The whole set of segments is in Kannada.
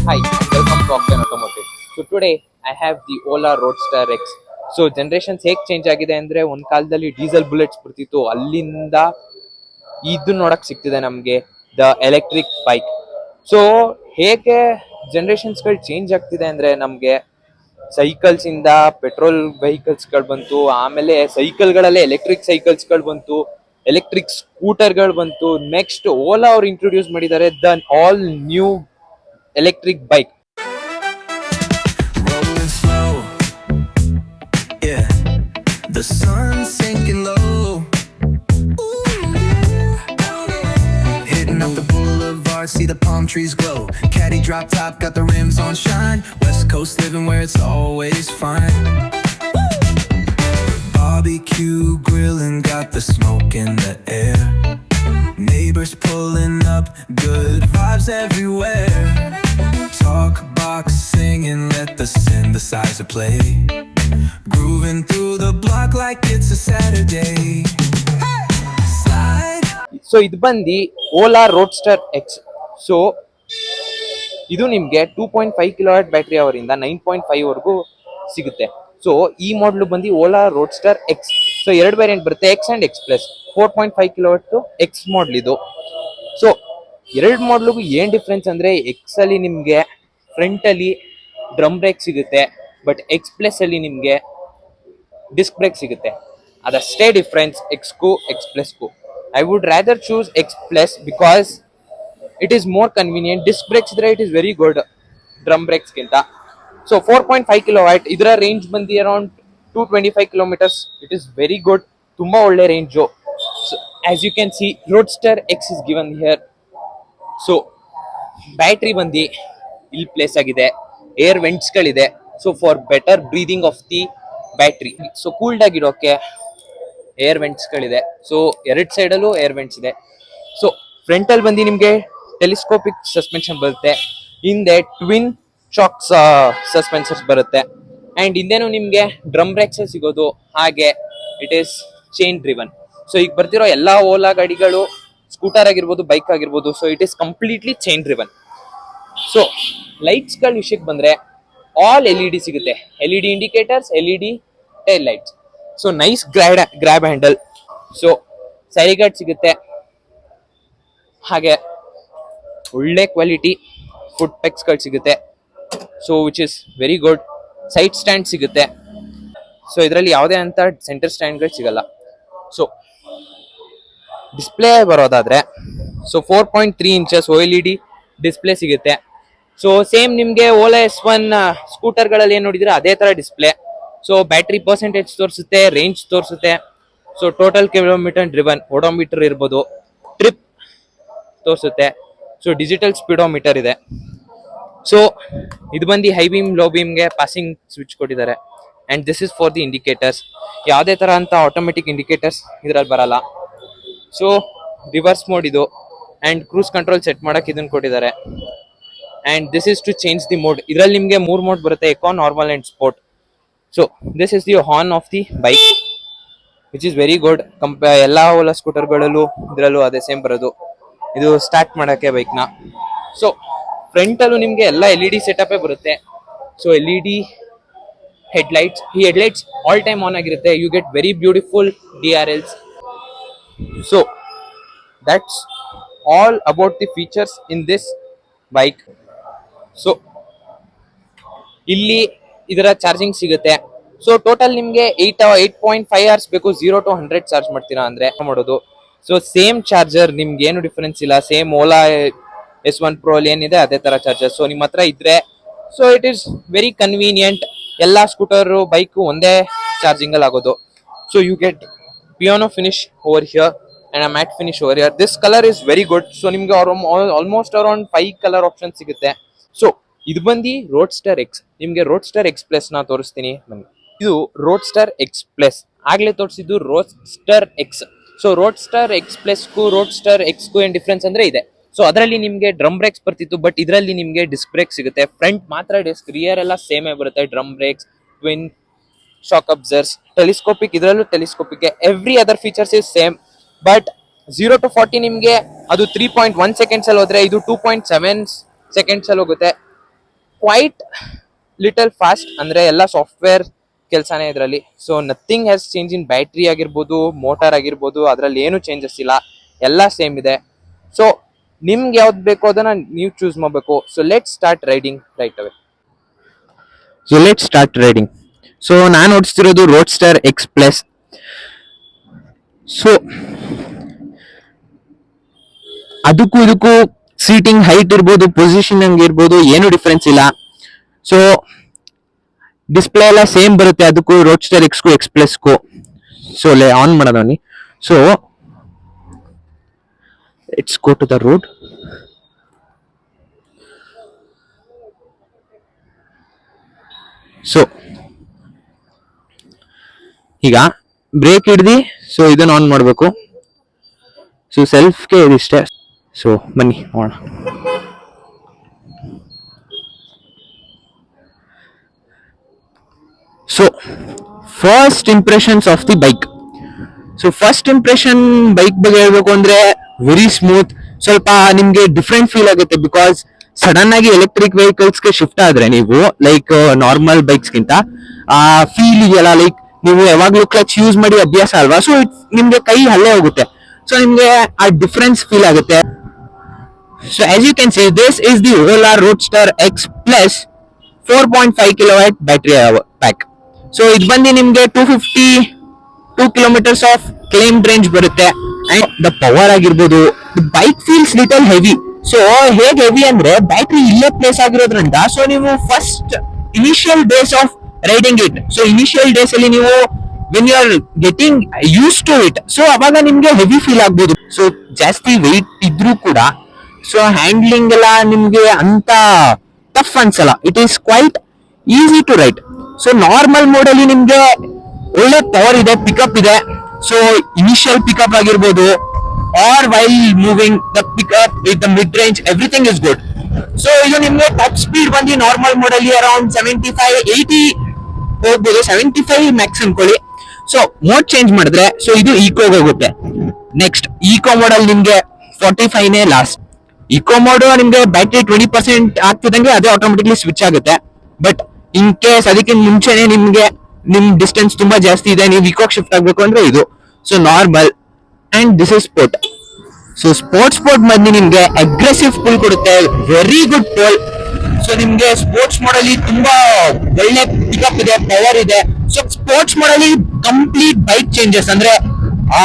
Hi and welcome to Octane Automotive. So today I have the Ola Roadster X. So generations ಹೇಗೆ ಚೇಂಜ್ ಆಗಿದೆ ಅಂದ್ರೆ ಒಂದ್ ಕಾಲದಲ್ಲಿ ಡೀಸೆಲ್ ಬುಲೆಟ್ಸ್ ಬರ್ತಿತ್ತು, ಅಲ್ಲಿಂದ ಇದು ನೋಡಕ್ ಸಿಗ್ತಿದೆ ನಮ್ಗೆ ದ ಎಲೆಕ್ಟ್ರಿಕ್ ಬೈಕ್. ಸೊ ಹೇಗೆ ಜನರೇಷನ್ಸ್ಗಳು ಚೇಂಜ್ ಆಗ್ತಿದೆ ಅಂದ್ರೆ ನಮ್ಗೆ ಸೈಕಲ್ಸ್ ಇಂದ ಪೆಟ್ರೋಲ್ ವೆಹಿಕಲ್ಸ್ ಗಳು ಬಂತು, ಆಮೇಲೆ ಸೈಕಲ್ಗಳಲ್ಲೇ ಎಲೆಕ್ಟ್ರಿಕ್ ಸೈಕಲ್ಸ್ ಗಳು ಬಂತು, ಎಲೆಕ್ಟ್ರಿಕ್ ಸ್ಕೂಟರ್ ಗಳು ಬಂತು. ನೆಕ್ಸ್ಟ್ ಓಲಾ ಅವ್ರು ಇಂಟ್ರೊಡ್ಯೂಸ್ ಮಾಡಿದ್ದಾರೆ the all new electric bike. Rolling slow, yeah. The sun's sinking low. Hitting up the boulevard, see the palm trees glow. Caddy drop top, got the rims on shine. West Coast living where it's always fine. Barbecue grilling, got the smoke in the air. Neighbors pulling up, good vibes everywhere. Talk box singing, let the synthesizer play. Grooving through the block like it's a Saturday. Slide. So ಇದು ಬಂದು ಓಲಾ ರೋಡ್ಸ್ಟರ್ ಎಕ್ಸ್. ಸೊ ಇದು ನಿಮ್ಗೆ 2.5 ಕಿಲೋವಾಟ್ ಬ್ಯಾಟ್ರಿ ಅವರಿಂದ 9.5 ವರೆಗೂ ಸಿಗುತ್ತೆ. ಸೊ ಈ ಮಾಡಲ್ ಬಂದು ಓಲಾ ರೋಡ್ಸ್ಟರ್ ಎಕ್ಸ್. ಸೊ ಎರಡು ವೇರಿಯಂಟ್ ಬರುತ್ತೆ, X and X plus. 4.5 kilowatt X ಮಾಡಲ್ ಇದು. ಸೊ ಎರಡು ಮಾಡಲ್ಗೂ ಏನ್ ಡಿಫ್ರೆನ್ಸ್ ಅಂದ್ರೆ, ಎಕ್ಸ್ ಅಲ್ಲಿ ನಿಮ್ಗೆ ಫ್ರಂಟ್ ಅಲ್ಲಿ ಡ್ರಮ್ ಬ್ರೇಕ್ ಸಿಗುತ್ತೆ, ಬಟ್ ಎಕ್ಸ್ ಪ್ಲಸ್ ಅಲ್ಲಿ ನಿಮ್ಗೆ ಡಿಸ್ಕ್ ಬ್ರೇಕ್ ಸಿಗುತ್ತೆ. ಅದಷ್ಟೇ ಡಿಫ್ರೆನ್ಸ್ ಎಕ್ಸ್ಗೂ ಎಕ್ಸ್ ಪ್ಲಸ್ಗೂ. I would rather choose X plus because it is more convenient. Disc brakes ಇದ್ರೆ it is very good drum ಬ್ರೇಕ್ಸ್ಗಿಂತ. ಸೊ 4.5 ಕಿಲೋವಾಟ್, ಇದರ ರೇಂಜ್ ಬಂದು around 225 kilometres. It is very good, ತುಂಬಾ ಒಳ್ಳೆ range. As you can see roadster X is given here. So battery ಬಂದು ಇಲ್ಲಿ ಪ್ಲೇಸ್ ಆಗಿದೆ, ಏರ್ ವೆಂಟ್ಸ್ಗಳಿದೆ. So for better breathing of the battery, so cooled ಆಗಿರೋಕೆ ಏರ್ ವೆಂಟ್ಸ್ಗಳಿದೆ. ಸೊ ಎರಡು ಸೈಡಲ್ಲೂ ಏರ್ ವೆಂಟ್ಸ್ ಇದೆ. ಸೊ ಫ್ರಂಟ್ ಅಲ್ಲಿ ಬಂದು ನಿಮ್ಗೆ ಟೆಲಿಸ್ಕೋಪಿಕ್ ಸಸ್ಪೆನ್ಷನ್ ಬರುತ್ತೆ, ಹಿಂದೆ ಟ್ವಿನ್ ಶಾಕ್ಸ್ ಸಸ್ಪೆನ್ಸರ್ಸ್ ಬರುತ್ತೆ, ಅಂಡ್ ಹಿಂದೆನೂ ನಿಮ್ಗೆ ಡ್ರಮ್ ಬ್ರೇಕ್ಸ್ ಸಿಗೋದು. ಹಾಗೆ it is chain driven. So ಈಗ ಬರ್ತಿರೋ ಎಲ್ಲಾ ಓಲಾ ಗಾಡಿಗಳು, ಸ್ಕೂಟರ್ ಆಗಿರ್ಬೋದು, ಬೈಕ್ ಆಗಿರ್ಬೋದು, so it is completely chain driven. So lights ಗಳ ವಿಷಯಕ್ಕೆ ಬಂದ್ರೆ ಆಲ್ LED ಸಿಗುತ್ತೆ, LED indicators, LED tail lights. So nice grab handle. So side guard ಸಿಗುತ್ತೆ, ಹಾಗೆ ಒಳ್ಳೆ ಕ್ವಾಲಿಟಿ ಫುಡ್ ಪೆಕ್ಸ್ ಗಳು ಸಿಗುತ್ತೆ. So which is very good. Side stand ಸಿಗುತ್ತೆ. ಸೊ ಇದರಲ್ಲಿ ಯಾವುದೇ ಅಂತ ಸೆಂಟರ್ ಸ್ಟ್ಯಾಂಡ್ ಗಳು ಸಿಗಲ್ಲ. ಸೊ ಡಿಸ್ಪ್ಲೇ ಬರೋದಾದ್ರೆ, ಸೊ 4.3 ಇಂಚಸ್ OLED ಡಿಸ್ಪ್ಲೇ ಸಿಗುತ್ತೆ. ಸೊ ಸೇಮ್ ನಿಮ್ಗೆ ಓಲಾ S1 ಸ್ಕೂಟರ್ ಗಳಲ್ಲಿ ಏನ್ ನೋಡಿದ್ರೆ ಅದೇ ತರ ಡಿಸ್ಪ್ಲೇ. ಸೊ ಬ್ಯಾಟ್ರಿ ಪರ್ಸೆಂಟೇಜ್ ತೋರಿಸುತ್ತೆ, ರೇಂಜ್ ತೋರಿಸುತ್ತೆ. So total kilometre driven, odometer ಇರ್ಬೋದು, ಟ್ರಿಪ್ ತೋರಿಸುತ್ತೆ. ಸೊ ಡಿಜಿಟಲ್ ಸ್ಪೀಡೋಮೀಟರ್ ಇದೆ. ಸೊ ಇದು ಬಂದು ಹೈ ಬೀಮ್, ಲೋ ಬೀಮ್ಗೆ ಪಾಸಿಂಗ್ ಸ್ವಿಚ್ ಕೊಟ್ಟಿದ್ದಾರೆ. And this is for the indicators. ಯಾವುದೇ ತರ ಅಂತ ಆಟೋಮೆಟಿಕ್ ಇಂಡಿಕೇಟರ್ಸ್ ಇದ್ರಲ್ಲಿ ಬರಲ್ಲ. ಸೊ ರಿವರ್ಸ್ ಮೋಡ್ ಇದು, ಅಂಡ್ ಕ್ರೂಸ್ ಕಂಟ್ರೋಲ್ ಸೆಟ್ ಮಾಡಕ್ ಇದನ್ನ ಕೊಟ್ಟಿದ್ದಾರೆ. And this is to change the mode. ಇದರಲ್ಲಿ ನಿಮ್ಗೆ 3 ಮೋಡ್ ಬರುತ್ತೆ, eco, normal and sport. So this is the horn of the bike which is very good. ಎಲ್ಲಾ ಓಲಾ ಸ್ಕೂಟರ್ಗಳಲ್ಲೂ ಇದರಲ್ಲೂ ಅದೇ ಸೇಮ್ ಬರೋದು. ಇದು ಸ್ಟಾರ್ಟ್ ಮಾಡಕ್ಕೆ ಬೈಕ್ನ. ಸೊ ಫ್ರಂಟ್ ಅಲ್ಲೂ ನಿಮ್ಗೆ ಎಲ್ಲ LED ಸೆಟಪ್ ಬರುತ್ತೆ. ಸೊ LED ಹೆಡ್ಲೈಟ್ಸ್, ಈ ಹೆಡ್ಲೈಟ್ಸ್ ಆಲ್ ಟೈಮ್ ಆನ್ ಆಗಿರುತ್ತೆ. You get very beautiful DRLs. So that's all about the features in this bike. So ಇಲ್ಲಿ ಇದರ ಚಾರ್ಜಿಂಗ್ ಸಿಗುತ್ತೆ. ಸೊ ಟೋಟಲ್ ನಿಮ್ಗೆ 8.5 hours ಬೇಕು 0 to 100 ಚಾರ್ಜ್ ಮಾಡ್ತೀರಾ ಅಂದ್ರೆ ಮಾಡೋದು. ಸೊ ಸೇಮ್ ಚಾರ್ಜರ್, ನಿಮ್ಗೆ ಏನು ಡಿಫರೆನ್ಸ್ ಇಲ್ಲ. ಸೇಮ್ ಓಲಾ S1 Pro ಅಲ್ಲಿ ಏನಿದೆ ಅದೇ ತರ ಚಾರ್ಜರ್. ಸೊ ನಿಮ್ಮ ಹತ್ರ ಇದ್ರೆ, so it is very convenient. ಎಲ್ಲಾ ಸ್ಕೂಟರ್, ಬೈಕ್ ಒಂದೇ ಚಾರ್ಜಿಂಗ್ ಅಲ್ಲಿ ಆಗೋದು. So you get piano finish over here and a matte finish over here. This color is very good. So ನಿಮ್ಗೆ ಆಲ್ಮೋಸ್ಟ್ ಅರೌಂಡ್ 5 ಕಲರ್ ಆಪ್ಷನ್ ಸಿಗುತ್ತೆ. ಸೊ ಇದು ಬಂದು ರೋಡ್ಸ್ಟರ್ ಎಕ್ಸ್. ನಿಮ್ಗೆ ರೋಡ್ಸ್ಟರ್ ಎಕ್ಸ್ ಪ್ಲಸ್ ನ ತೋರಿಸ್ತೀನಿ ಬನ್ನಿ. ಇದು ರೋಡ್ಸ್ಟರ್ ಎಕ್ಸ್ ಪ್ಲಸ್. ಆಗ್ಲೇ ತೋರಿಸಿದ್ದು roadster X. So roadster X ಪ್ಲಸ್ಗೂ ರೋಡ್ಸ್ಟರ್ ಎಕ್ಸ್ಗೂ ಏನ್ ಡಿಫ್ರೆನ್ಸ್ ಅಂದ್ರೆ ಇದೆ. ಸೊ ಅದರಲ್ಲಿ ನಿಮ್ಗೆ ಡ್ರಮ್ ಬ್ರೇಕ್ಸ್ ಬರ್ತಿತ್ತು, ಬಟ್ ಇದರಲ್ಲಿ ನಿಮ್ಗೆ ಡಿಸ್ಕ್ ಬ್ರೇಕ್ ಸಿಗುತ್ತೆ. ಫ್ರಂಟ್ ಮಾತ್ರ ಡಿಸ್ಕ್, ರಿಯರ್ ಎಲ್ಲ ಸೇಮೇ ಬರುತ್ತೆ. Drum brakes, twin shock absorbers, telescopic, ಇದರಲ್ಲೂ telescopic. Every other features is same. But 0 to 40 ನಿಮ್ಗೆ ಅದು 3.1 seconds ಅಲ್ಲಿ ಹೋದ್ರೆ, ಇದು 2.7 seconds ಅಲ್ಲಿ ಹೋಗುತ್ತೆ. ಕ್ವೈಟ್ ಲಿಟಲ್ ಫಾಸ್ಟ್, ಅಂದ್ರೆ ಎಲ್ಲ ಸಾಫ್ಟ್ವೇರ್ ಕೆಲಸನೇ ಇದರಲ್ಲಿ. So nothing has change in battery ಆಗಿರ್ಬೋದು, ಮೋಟಾರ್ ಆಗಿರ್ಬೋದು, ಅದರಲ್ಲಿ ಏನು ಚೇಂಜಸ್ ಇಲ್ಲ, ಎಲ್ಲ ಸೇಮ್ ಇದೆ. ಸೊ ನಿಮ್ಗೆ ಯಾವ್ದು ಬೇಕೋ ಅದನ್ನ ನೀವು ಚೂಸ್ ಮಾಡಬೇಕು. So let start riding right ಅವೇ. ಸೊ ನಾನು ಓಡಿಸ್ತಿರೋದು ರೋಡ್ಸ್ಟರ್ ಎಕ್ಸ್ ಪ್ಲಸ್. ಸೊ ಅದಕ್ಕೂ ಇದಕ್ಕೂ ಸೀಟಿಂಗ್ ಹೈಟ್ ಇರ್ಬೋದು, ಪೊಸಿಷನಿಂಗ್ ಇರ್ಬೋದು, ಏನು ಡಿಫ್ರೆನ್ಸ್ ಇಲ್ಲ. ಸೊ ಡಿಸ್ಪ್ಲೇ ಎಲ್ಲ ಸೇಮ್ ಬರುತ್ತೆ ಅದಕ್ಕೂ ರೋಡ್ಸ್ಟರ್ ಎಕ್ಸ್ಗೂ ಎಕ್ಸ್ ಪ್ಲಸ್ಗೂ. ಸೊ ಆನ್ ಮಾಡೋದವನಿ. So let's go to the road. So ಈಗ ಬ್ರೇಕ್ ಹಿಡ್ದು ಸೊ ಇದನ್ನ ಆನ್ ಮಾಡಬೇಕು. ಸೊ ಸೆಲ್ಫ್ಗೆ ಇದಿಷ್ಟೇ. ಸೊ ಬನ್ನಿ ನೋಡೋಣ. So first impressions of the bike. So first impression bike ಬಗ್ಗೆ ಹೇಳ್ಬೇಕು ಅಂದ್ರೆ ವೆರಿ ಸ್ಮೂತ್. ಸ್ವಲ್ಪ ನಿಮ್ಗೆ ಡಿಫ್ರೆಂಟ್ ಫೀಲ್ ಆಗುತ್ತೆ ಬಿಕಾಸ್ ಸಡನ್ ಆಗಿ ಎಲೆಕ್ಟ್ರಿಕ್ ವೆಹಿಕಲ್ಸ್ಗೆ ಶಿಫ್ಟ್ ಆದ್ರೆ ನೀವು ಲೈಕ್ ನಾರ್ಮಲ್ ಬೈಕ್ಸ್ಗಿಂತ ಆ ಫೀಲ್ ಇದೆಯಲ್ಲ, ಲೈಕ್ ನೀವು ಯಾವಾಗ್ಲೂ ಕ್ಲಚ್ ಯೂಸ್ ಮಾಡಿ ಅಭ್ಯಾಸ ಅಲ್ವಾ, ಸೊ ನಿಮ್ಗೆ ಕೈ ಹಲ್ಲೇ ಹೋಗುತ್ತೆ. ಸೊ ನಿಮ್ಗೆ ಆ ಡಿಫ್ರೆನ್ಸ್ ಫೀಲ್ ಆಗುತ್ತೆ. So as you can say this is the Ola roadster X plus 4.5 kilowatt battery pack. So ಇದು ಬಂದು ನಿಮ್ಗೆ 252 ಕಿಲೋಮೀಟರ್ಸ್ ಆಫ್ ಕ್ಲೇಮ್ಡ್ ರೇಂಜ್ ಬರುತ್ತೆ. ಅಂಡ್ ದ ಪವರ್ ಆಗಿರ್ಬೋದು, bike feels little heavy. So ಹೇಗೆ ಹೆವಿ ಅಂದ್ರೆ ಬ್ಯಾಟ್ರಿ ಇಲ್ಲೇ ಪ್ಲೇಸ್ ಆಗಿರೋದ್ರಿಂದ ಸೊ ನೀವು first initial days of riding it, so initial days ಅಲ್ಲಿ ನೀವು when you are getting use to it, so ಅವಾಗ ನಿಮ್ಗೆ ಹೆವಿ ಫೀಲ್ ಆಗ್ಬೋದು. ಸೊ ಜಾಸ್ತಿ ವೆಯ್ಟ್ ಇದ್ರೂ ಕೂಡ ಸೊ ಹ್ಯಾಂಡ್ಲಿಂಗ್ ಎಲ್ಲ ನಿಮ್ಗೆ ಅಂತ ಟಫ್ ಅನ್ಸಲ್ಲ. It is quite easy to ride. So normal mode ಅಲ್ಲಿ ನಿಮ್ಗೆ ಒಳ್ಳೆ ಪವರ್ ಇದೆ, ಪಿಕಪ್ ಇದೆ. ಸೊ ಇನಿಷಿಯಲ್ ಪಿಕಪ್ ಆಗಿರ್ಬೋದು or while moving the pickup with the mid range everything is good. So ಇದು ನಿಮ್ಗೆ ಟಾಪ್ ಸ್ಪೀಡ್ ಬಂದು ನಾರ್ಮಲ್ ಮೋಡ್ ಅಲ್ಲಿ ಅರೌಂಡ್ 75-80 ಹೋಗ್ಬೋದು, 75 ಮ್ಯಾಕ್ಸ್ ಅನ್ಕೊಳ್ಳಿ. ಸೊ ಮೋಡ್ ಚೇಂಜ್ ಮಾಡಿದ್ರೆ ಸೊ ಇದು ಈಕೋಗೆ ಹೋಗುತ್ತೆ. ನೆಕ್ಸ್ಟ್ ಈಕೋ ಮೋಡ್ ಅಲ್ಲಿ ನಿಮ್ಗೆ 45ನೇ ಲಾಸ್ಟ್. ಈಕೋ ಮೋಡ್ ನಿಮ್ಗೆ ಬ್ಯಾಟ್ರಿ 20% ಆಗ್ತಿದಂಗೆ ಅದೇ ಆಟೋಮೆಟಿಕ್ಲಿ ಸ್ವಿಚ್ ಆಗುತ್ತೆ. ಬಟ್ ಇನ್ ಕೇಸ್ ಅದಕ್ಕೆ ಮುಂಚೆನೆ ನಿಮ್ಗೆ ನಿಮ್ ಡಿಸ್ಟೆನ್ಸ್ ತುಂಬಾ ಜಾಸ್ತಿ ಇದೆ, ನೀವು ಈಕೋಕ್ ಶಿಫ್ಟ್ ಆಗ್ಬೇಕು ಅಂದ್ರೆ ಇದು. So normal and this is sport. So sports ಬಂದು ನಿಮ್ಗೆ ಅಗ್ರೆಸಿವ್ ಪುಲ್ ಕೊಡುತ್ತೆ, ವೆರಿ ಗುಡ್ ಪೋಲ್. ಸೊ ನಿಮ್ಗೆ ಸ್ಪೋರ್ಟ್ಸ್ ಮೋಡ್ ಅಲ್ಲಿ ತುಂಬಾ ಒಳ್ಳೆ ಪಿಕಪ್ ಇದೆ, ಪವರ್ ಇದೆ. ಸೊ ಸ್ಪೋರ್ಟ್ಸ್ ಮೋಡ್ ಅಲ್ಲಿ ಕಂಪ್ಲೀಟ್ ಬೈಕ್ ಚೇಂಜಸ್, ಅಂದ್ರೆ ಆ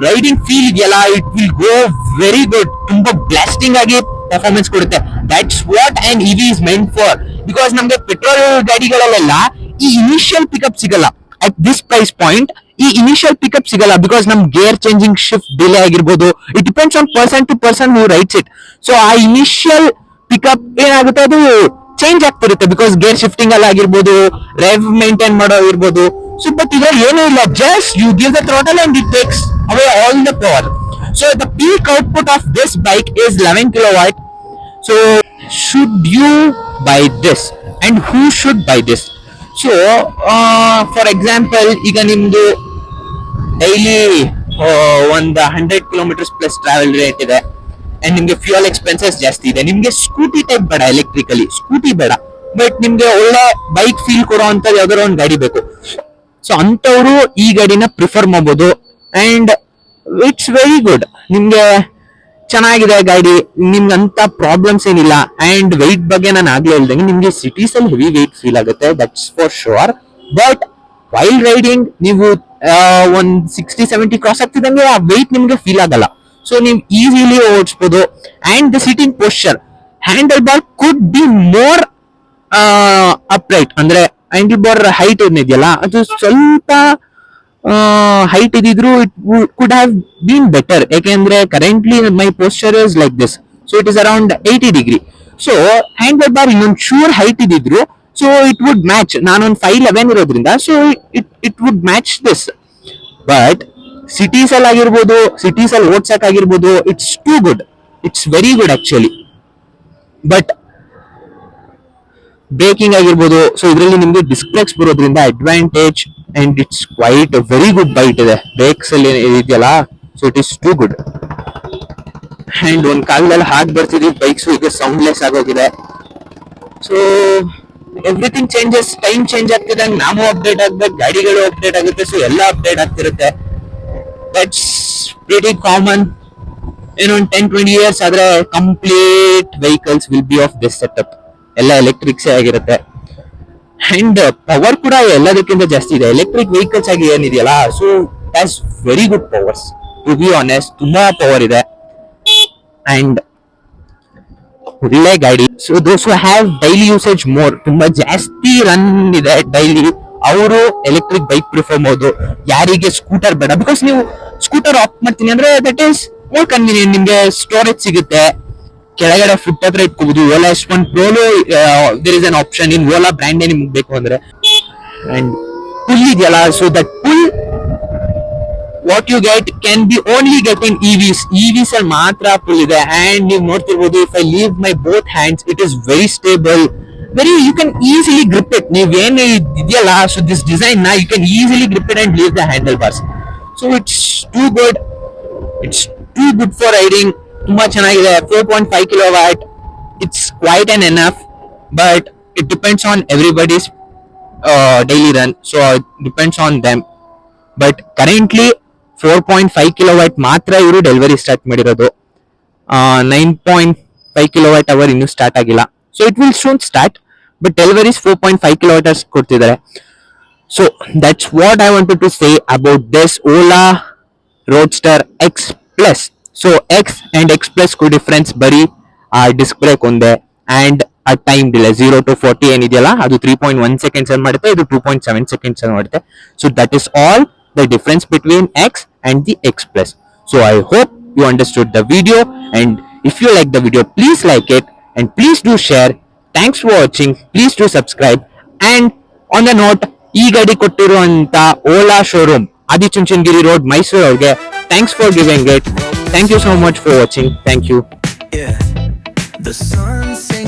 ರೈಡಿಂಗ್ ಫೀಲ್ ಇದೆಯಲ್ಲ, it will go very good. ತುಂಬಾ ಬ್ಲಾಸ್ಟಿಂಗ್ ಆಗಿ ಪರ್ಫಾರ್ಮೆನ್ಸ್ ಕೊಡುತ್ತೆ. That's what and EV is meant for. Because ನಮ್ಗೆ ಪೆಟ್ರೋಲ್ ಗಾಡಿಗಳಲ್ಲೆಲ್ಲ ಈ ಇನಿಷಿಯಲ್ ಪಿಕಪ್ ಸಿಗಲ್ಲ. ಅಟ್ ದಿಸ್ ಪ್ರೈಸ್ ಪಾಯಿಂಟ್ ಈ ಇನಿಷಿಯಲ್ ಪಿಕಪ್ ಸಿಗಲ್ಲ ಬಿಕಾಸ್ ನಮ್ ಗೇರ್ ಚೇಂಜಿಂಗ್ ಶಿಫ್ಟ್ ಡಿಲೇ ಆಗಿರ್ಬೋದು. It depends on person to person who rides it. So ಆ ಇನಿಷಿಯಲ್ ಪಿಕಪ್ ಏನಾಗುತ್ತೆ ಅದು ಚೇಂಜ್ ಆಗ್ತಿರುತ್ತೆ ಬಿಕಾಸ್ ಗೇರ್ ಶಿಫ್ಟಿಂಗ್ ಅಲ್ಲಿ ಆಗಿರ್ಬೋದು, ರೆವ್ ಮೇಂಟೈನ್ ಮಾಡೋ ಇರ್ಬೋದು. ಸೊ ಬಟ್ ಇದ್ರಲ್ಲಿ ಏನೂ ಇಲ್ಲ, just you give the throttle and it takes away all the power. So the peak output of this bike is 11 kilowatt. So should you buy this and who should buy this? So for example ಈಗ ನಿಮ್ದು ಡೈಲಿ ಒಂದು 100 ಕಿಲೋಮೀಟರ್ಸ್ ಪ್ಲಸ್ ಟ್ರಾವೆಲ್ ರೇಟ್ ಇದೆ ಅಂಡ್ ನಿಮ್ಗೆ ಫ್ಯೂಯಲ್ ಎಕ್ಸ್ಪೆನ್ಸಸ್ ಜಾಸ್ತಿ ಇದೆ. ನಿಮ್ಗೆ ಸ್ಕೂಟಿ ಟೈಪ್ ಬೇಡ, ಎಲೆಕ್ಟ್ರಿಕಲಿ ಸ್ಕೂಟಿ ಬೇಡ, ಬಟ್ ನಿಮ್ಗೆ ಒಳ್ಳೆ ಬೈಕ್ ಫೀಲ್ ಕೊಡೋ ಅಂತ ಯಾವ್ದಾದ್ರು ಒಂದು ಗಾಡಿ ಬೇಕು. ಸೊ ಅಂತವ್ರು ಈ ಗಾಡಿನ ಪ್ರಿಫರ್ ಮಾಡ್ಬೋದು ಅಂಡ್ ಇಟ್ಸ್ ವೆರಿ ಗುಡ್. ನಿಮ್ಗೆ ಚೆನ್ನಾಗಿದೆ ಗಾಡಿ, ನಿಮ್ಗೆ ಅಂತ ಪ್ರಾಬ್ಲಮ್ಸ್ ಏನಿಲ್ಲ. ಅಂಡ್ ವೆಯ್ಟ್ ಬಗ್ಗೆ ನಾನು ಆಗ್ಲೇ ಹೇಳ್ದಂಗೆ ನಿಮ್ಗೆ ಸಿಟೀಸ್ ಅಲ್ಲಿ ಹೆವಿ ವೆಯ್ಟ್ ಫೀಲ್ ಆಗುತ್ತೆ, that's for sure. But while riding ನೀವು ಒಂದ್ 60-70 ಕ್ರಾಸ್ ಆಗ್ತಿದಂಗೆ ಆ ವೆಯ್ಟ್ ನಿಮ್ಗೆ ಫೀಲ್ ಆಗಲ್ಲ. ಸೊ ನೀವು ಈಸಿಲಿ ಓಡಿಸ್ಬೋದು. And the sitting posture, handle bar could be more upright, ಅಂದ್ರೆ ಹ್ಯಾಂಡಲ್ ಬಾರ್ ಹೈಟ್ ಏನಿದೆಯಲ್ಲ ಅದು ಸ್ವಲ್ಪ ಹೈಟ್ ಇದ್ದಿದ್ರು it could have been better. ಯಾಕೆಂದ್ರೆ currently my posture is like this, so it is around 80 degree. So handle bar ಇನ್ನೊಂದು ಚೂರ್ ಹೈಟ್ ಇದ್ದಿದ್ರು ಸೊ ಇಟ್ ವುಡ್ ಮ್ಯಾಚ್. ನಾನೊಂದು 5'11" ಇರೋದ್ರಿಂದ so it would match this. But cities ಅಲ್ಲಿ ಆಗಿರ್ಬೋದು, ಸಿಟೀಸ್ ಅಲ್ಲಿ ಓಡ್ಸಕ್ ಆಗಿರ್ಬೋದು, it's too good, it's very good actually. But braking ಆಗಿರ್ಬೋದು, ಸೊ ಇದರಲ್ಲಿ ನಿಮ್ಗೆ ಡಿಸ್ಕ್ ಬ್ರೇಕ್ಸ್ ಬರೋದ್ರಿಂದ advantage and it's quite very good bite ಇದೆ ಬ್ರೇಕ್ಸ್ ಅಲ್ಲಿ ಇದೆಯಲ್ಲ. So it is too good. And ಒಂದ್ ಕಾಲದಲ್ಲಿ ಹಾಗೆ ಬರ್ತಿದ್ವಿ ಬೈಕ್ಸ್, ಈಗ ಸೌಂಡ್ಲೆಸ್ ಆಗೋಗಿದೆ. So everything changes, time change ಆಗ್ತಿದಂಗೆ ನಾವು ಅಪ್ಡೇಟ್ ಆಗ್ಬೇಕು, ಗಾಡಿಗಳು ಅಪ್ಡೇಟ್ ಆಗುತ್ತೆ, ಸೊ ಎಲ್ಲ ಅಪ್ಡೇಟ್ ಆಗ್ತಿರುತ್ತೆ. That's pretty common. ಇನ್ನೊಂದು 10-20 ಇಯರ್ಸ್ ಆದ್ರೆ complete vehicles will be of this setup, ಎಲ್ಲ ಎಲೆಕ್ಟ್ರಿಕ್ಸ್ ಆಗಿರುತ್ತೆ. ಅಂಡ್ ಪವರ್ ಕೂಡ ಎಲ್ಲದಕ್ಕಿಂತ ಜಾಸ್ತಿ ಇದೆ ಎಲೆಕ್ಟ್ರಿಕ್ ವೆಹಿಕಲ್ಸ್ ಆಗಿ ಏನಿದೆಯಲ್ಲ. So has very good powers, to be honest ತುಂಬಾ ಪವರ್ ಇದೆ ಅಂಡ್ ಒಳ್ಳೆ ಗಾಡಿ. ಸೊ ದೋಸ್ ಹು ಹ್ಯಾವ್ ಡೈಲಿ ಯೂಸೇಜ್ ಮೋರ್, ತುಂಬಾ ಜಾಸ್ತಿ ರನ್ ಇದೆ ಡೈಲಿ, ಅವರು ಎಲೆಕ್ಟ್ರಿಕ್ ಬೈಕ್ ಪ್ರಿಫರ್ ಮಾಡೋದು. ಯಾರಿಗೆ ಸ್ಕೂಟರ್ ಬೇಡ, ಬಿಕಾಸ್ ನೀವು ಸ್ಕೂಟರ್ ಆಫ್ ಮಾಡ್ತೀನಿ ಅಂದ್ರೆ ದಟ್ ಈಸ್ ಮೋರ್ ಕನ್ವೀನಿಯಂಟ್, ನಿಮ್ಗೆ ಸ್ಟೋರೇಜ್ ಸಿಗುತ್ತೆ, ಕೆಳಗಡೆ ಫುಟ್ ಹತ್ರ ಇಟ್ಕೋಬಹುದು. ಓಲಾ S1 ಪ್ರೋಲು there is an option in Ola brand ನಿಮ್ಗೆ ಬೇಕು ಅಂದ್ರೆ. ಅಂಡ್ ಪುಲ್ ಇದೆಯಲ್ಲ, so that pull what you get can be only get in EVs ಅಲ್ಲಿ ಮಾತ್ರ ಪುಲ್ ಇದೆ. ಅಂಡ್ ನೀವು ನೋಡ್ತಿರ್ಬೋದು, if I leave my both hands it is very stable, very you can easily grip it. ನೀವ್ ಏನ್ ಇದೆಯಲ್ಲ, ಸೊ ದಿಸ್ ಡಿಸೈನ್ ನ you can easily grip it and leave the handle bars. So it's too good, it's too good for riding. ತುಂಬಾ ಚೆನ್ನಾಗಿದೆ. 4.5 kilowatt, it's quite and enough, but it depends on everybody's daily run, so it depends on them. But currently 4.5 kilowatt ಮಾತ್ರ ಇವರು ಡೆಲಿವರಿ ಸ್ಟಾರ್ಟ್ ಮಾಡಿರೋದು. 9.5 ಕಿಲೋವ್ಯಾಟ್ ಅವರ್ ಇನ್ನೂ ಸ್ಟಾರ್ಟ್ ಆಗಿಲ್ಲ. So it will soon start, but deliveries 4.5 kilowatt hours ಕೊಡ್ತಿದ್ದಾರೆ. So that's what I wanted to say about this Ola roadster X Plus. So X and X Plus ಗೂ ಡಿಫ್ರೆನ್ಸ್ ಬರೀ ಆ ಡಿಸ್ಕ್ ಬ್ರೇಕ್ ಒಂದೇ ಅಂಡ್ ಆ ಟೈಮ್ ಡಿಲೇ 0 to 40 ಏನಿದೆಯಲ್ಲ, ಅದು 3.1 ಸೆಕೆಂಡ್ಸ್ ಅಲ್ಲಿ ಮಾಡುತ್ತೆ, ಇದು 2.7 ಸೆಕೆಂಡ್ಸ್ ಅಲ್ಲಿ ಮಾಡುತ್ತೆ. So that is all the difference between X and the X Plus. So I hope you understood the video, and if you like the video, please like it and please do share. Thanks for watching. Please do subscribe. And on the note, ಈ ಗಾಡಿ ಕೊಟ್ಟಿರುವಂತ ಓಲಾ ಶೋರೂಮ್ ಆದಿಚುಂಚನಗಿರಿ ರೋಡ್, ಮೈಸೂರು ಅವ್ರಿಗೆ thanks for giving it. Thank you so much for watching. Thank you. Yeah, the sunset.